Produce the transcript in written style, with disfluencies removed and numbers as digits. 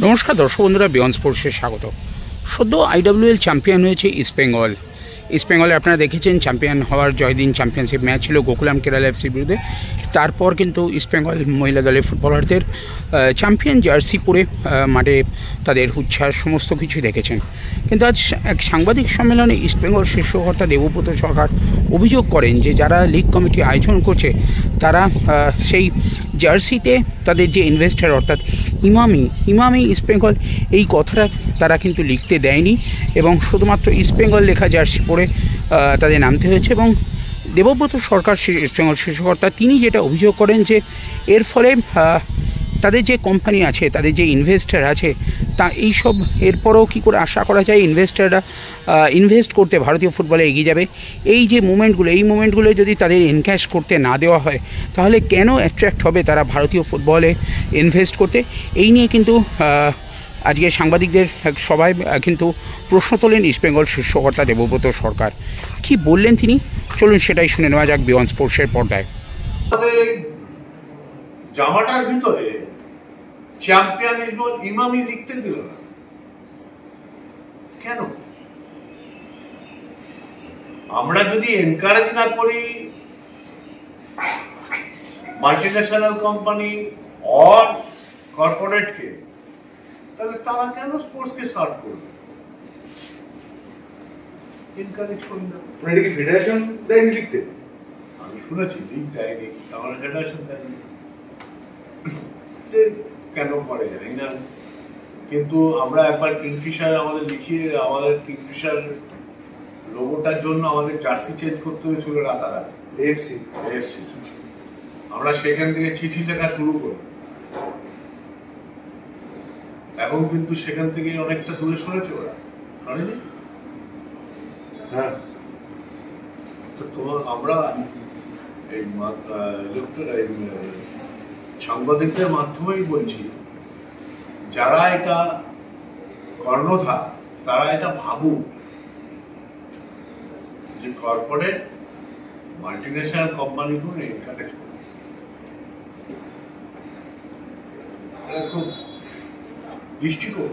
নমস্কার দর্শক বন্ধুরা, বিয়ন্ড স্পোর্টসে স্বাগত। সদ্য আইডব্লিউএল চ্যাম্পিয়ন হয়েছে ইস্টবেঙ্গল। ইস্টবেঙ্গলে আপনারা দেখেছেন চ্যাম্পিয়ন হওয়ার জয়দিন চ্যাম্পিয়নশিপ ম্যাচ ছিল গোকুলাম কেরালা এফসির বিরুদ্ধে। তারপর কিন্তু ইস্টবেঙ্গল মহিলা দলের ফুটবলারদের চ্যাম্পিয়ন জার্সি পরে মাঠে তাদের উচ্ছ্বাস সমস্ত কিছু দেখেছেন। কিন্তু আজ এক সাংবাদিক সম্মেলনে ইস্টবেঙ্গল শীর্ষকর্তা দেবব্রত সরকার অভিযোগ করেন যে যারা লিগ কমিটি আয়োজন করছে তারা সেই জার্সিতে তাদের যে ইনভেস্টার অর্থাৎ ইমামি ইস্টবেঙ্গল এই কথাটা তারা কিন্তু লিখতে দেয়নি এবং শুধুমাত্র ইস্টবেঙ্গল লেখা জার্সি পরে তাদের নামতে হয়েছে। এবং দেবব্রত সরকার ইস্টবেঙ্গল শীর্ষকর্তা তিনি যেটা অভিযোগ করেন যে এর ফলে তাদের যে কোম্পানি আছে, তাদের যে ইনভেস্টার আছে, তা এইসব এরপরেও কী করে আশা করা যায় ইনভেস্টাররা ইনভেস্ট করতে ভারতীয় ফুটবলে এগিয়ে যাবে। এই যে মুভমেন্টগুলো যদি তাদের এনক্যাশ করতে না দেওয়া হয় তাহলে কেন অ্যাট্রাক্ট হবে তারা ভারতীয় ফুটবলে ইনভেস্ট করতে। এই নিয়ে কিন্তু আজকে সাংবাদিকদের সবাই কিন্তু প্রশ্ন তোলেন ইস্টবেঙ্গল শীর্ষকর্তা দেবব্রত সরকার। কি বললেন তিনি, চলুন সেটাই শুনে নেওয়া যাক বিয়ন্ড স্পোর্টসের পর্দায়। জামাটার ভিতরে চ্যাম্পিয়ন ইমামি লিখতে দিল না কেন? আমরা যদি এনকারেজ না করি মাল্টিন্যাশনাল কোম্পানি অর কর্পোরেটকে, তাহলে তারা কেন স্পোর্টসকে স্টার্ট করবে? এনকারেজ করি না। এটা কি ফেডারেশন দেয়নি লিখতে? আমি শুনেছি লিগ দেয়নি, তাহলে ফেডারেশন দেয়নি কেন করে জানি না। কিন্তু আমরা একবার কিংফিশার আমাদের লিখিয়ে, আমাদের কিংফিশার লোগোটার জন্য আমাদের জার্সি চেঞ্জ করতে হয়েছিল রাতারাতি। এএফসি আমরা সেখান থেকে চিঠি লেখা শুরু করি, এখন কিন্তু সেখান থেকে অনেকটা দূরে সরেছে ওরা, সরেনি? হ্যাঁ, তো আমরা এই সাংবাদিকদের মাধ্যমেই বলছি, যারা এটা কর্ণধার তারা এটা ভাবুক যে কর্পোরেট মাল্টিন্যাশনাল কোম্পানিগুলো এনকারেজ করে। খুব দৃষ্টিকোণ